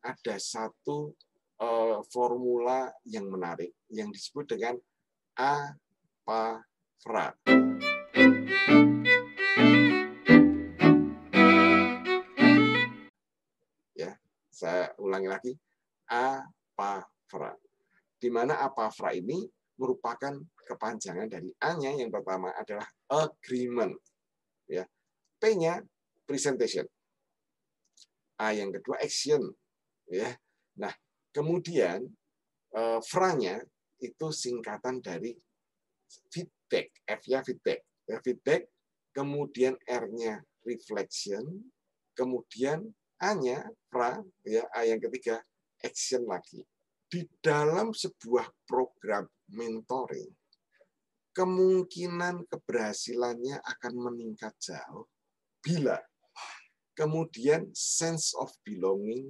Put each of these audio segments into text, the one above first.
ada satu formula yang menarik yang disebut dengan APAFRA. Ya, saya ulangi lagi, APAFRA. Di mana APAFRA ini merupakan kepanjangan dari A-nya yang pertama adalah agreement, ya. P-nya presentation, A yang kedua action, ya. Nah, kemudian FRA-nya itu singkatan dari feedback, F-nya feedback, ya, feedback, kemudian R-nya reflection, kemudian A-nya FRA, ya, A yang ketiga action lagi. Di dalam sebuah program mentoring, kemungkinan keberhasilannya akan meningkat jauh bila kemudian sense of belonging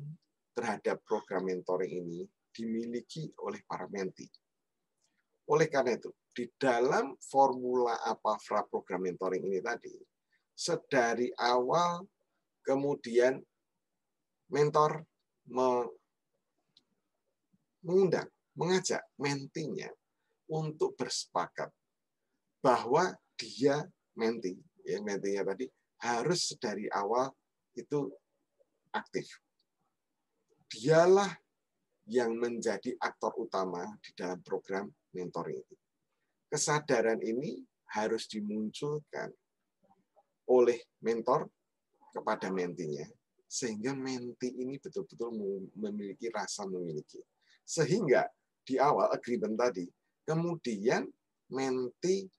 terhadap program mentoring ini dimiliki oleh para mentee. Oleh karena itu, di dalam formula APAFRA program mentoring ini tadi, sedari awal kemudian mentor mengundang, mengajak mentinya untuk bersepakat bahwa dia menti, ya, mentinya tadi harus dari awal itu aktif. Dialah yang menjadi aktor utama di dalam program mentoring itu. Kesadaran ini harus dimunculkan oleh mentor kepada mentinya, sehingga menti ini betul-betul memiliki rasa memiliki. Sehingga di awal agreement tadi, kemudian menti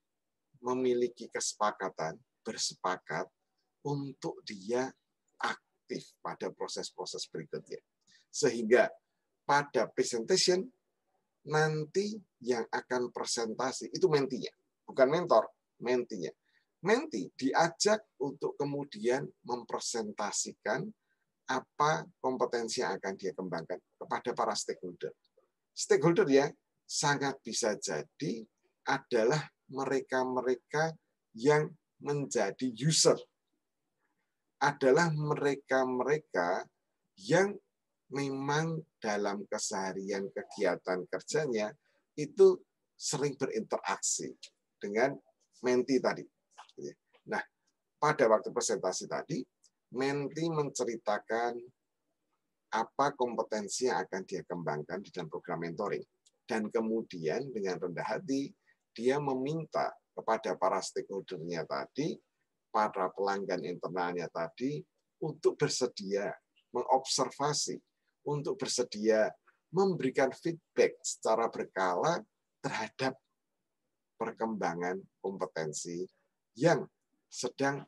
memiliki kesepakatan, bersepakat untuk dia aktif pada proses-proses berikutnya. Sehingga pada presentation, nanti yang akan presentasi, itu mentinya, bukan mentor, mentinya. Menti diajak untuk kemudian mempresentasikan apa kompetensi yang akan dia kembangkan kepada para stakeholder. Stakeholder ya sangat bisa jadi adalah mereka-mereka yang menjadi user, adalah mereka-mereka yang memang dalam keseharian kegiatan kerjanya itu sering berinteraksi dengan menti tadi. Nah, pada waktu presentasi tadi, menti menceritakan apa kompetensi yang akan dia kembangkan di dalam program mentoring. Dan kemudian dengan rendah hati, dia meminta kepada para stakeholder-nya tadi, para pelanggan internalnya tadi, untuk bersedia mengobservasi, untuk bersedia memberikan feedback secara berkala terhadap perkembangan kompetensi yang sedang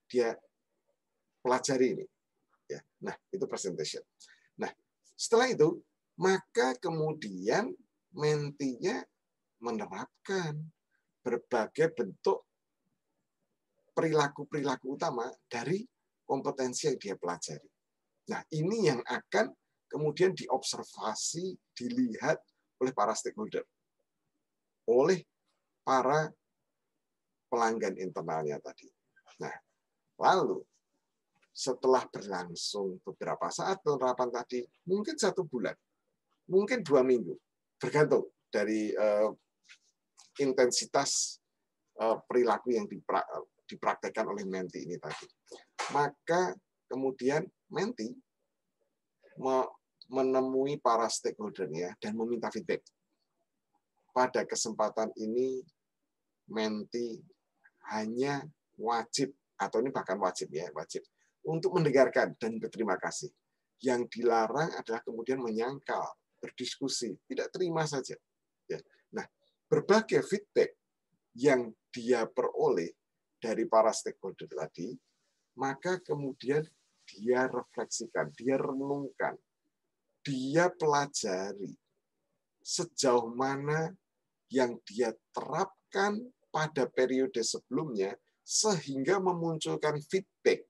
dia pelajari ini. Ya, nah, itu presentation. Nah, setelah itu, maka kemudian mentinya menerapkan berbagai bentuk perilaku-perilaku utama dari kompetensi yang dia pelajari. Nah, ini yang akan kemudian diobservasi, dilihat oleh para stakeholder, oleh para pelanggan internalnya tadi. Nah, lalu setelah berlangsung beberapa saat penerapan tadi, mungkin 1 bulan, mungkin 2 minggu, bergantung dari intensitas perilaku yang dipraktekkan oleh menti ini tadi. Maka kemudian menti menemui para stakeholder-nya dan meminta feedback. Pada kesempatan ini, menti hanya wajib, atau ini bahkan wajib ya, wajib untuk mendengarkan dan berterima kasih. Yang dilarang adalah kemudian menyangkal, berdiskusi, tidak terima saja. Ya. Nah, berbagai feedback yang dia peroleh dari para stakeholder tadi, maka kemudian dia refleksikan, dia renungkan, dia pelajari sejauh mana yang dia terapkan pada periode sebelumnya sehingga memunculkan feedback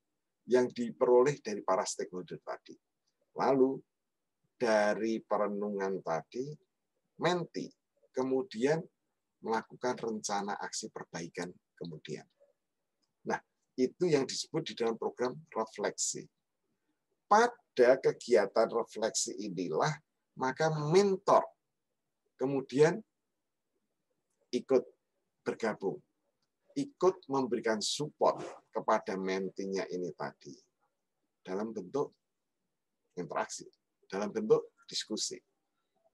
yang diperoleh dari para stakeholder tadi. Lalu dari perenungan tadi, menti kemudian melakukan rencana aksi perbaikan kemudian. Nah, itu yang disebut di dalam program refleksi. pada kegiatan refleksi inilah maka mentor kemudian ikut bergabung, ikut memberikan support kepada mentinya ini tadi dalam bentuk interaksi, dalam bentuk diskusi.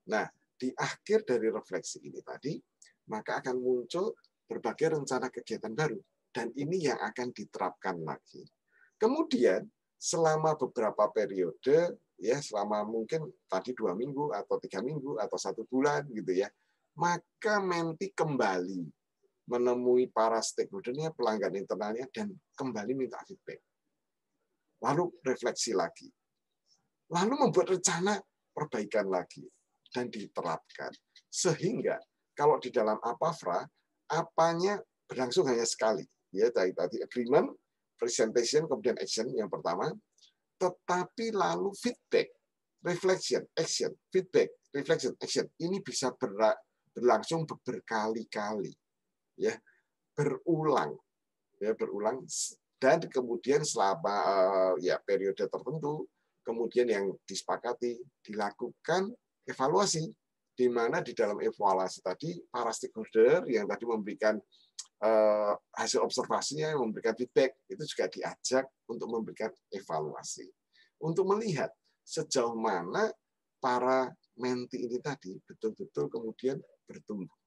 Nah, di akhir dari refleksi ini tadi, maka akan muncul berbagai rencana kegiatan baru. Dan ini yang akan diterapkan lagi. Kemudian, selama beberapa periode, ya selama mungkin tadi 2 minggu, atau 3 minggu, atau 1 bulan, gitu ya, maka menti kembali menemui para stakeholder-nya, pelanggan internalnya, dan kembali minta feedback. Lalu refleksi lagi. Lalu membuat rencana perbaikan lagi dan diterapkan. Sehingga kalau di dalam Apafra, apanya berlangsung hanya sekali. Ya, tadi agreement, presentation, kemudian action yang pertama. Tetapi lalu feedback, reflection, action, feedback, reflection, action. Ini bisa berlangsung berkali-kali. Ya, berulang. Ya, berulang. Dan kemudian selama ya periode tertentu, kemudian yang disepakati dilakukan evaluasi, di mana di dalam evaluasi tadi para stakeholder yang tadi memberikan hasil observasinya, memberikan feedback, itu juga diajak untuk memberikan evaluasi, untuk melihat sejauh mana para menti ini tadi betul-betul kemudian bertumbuh,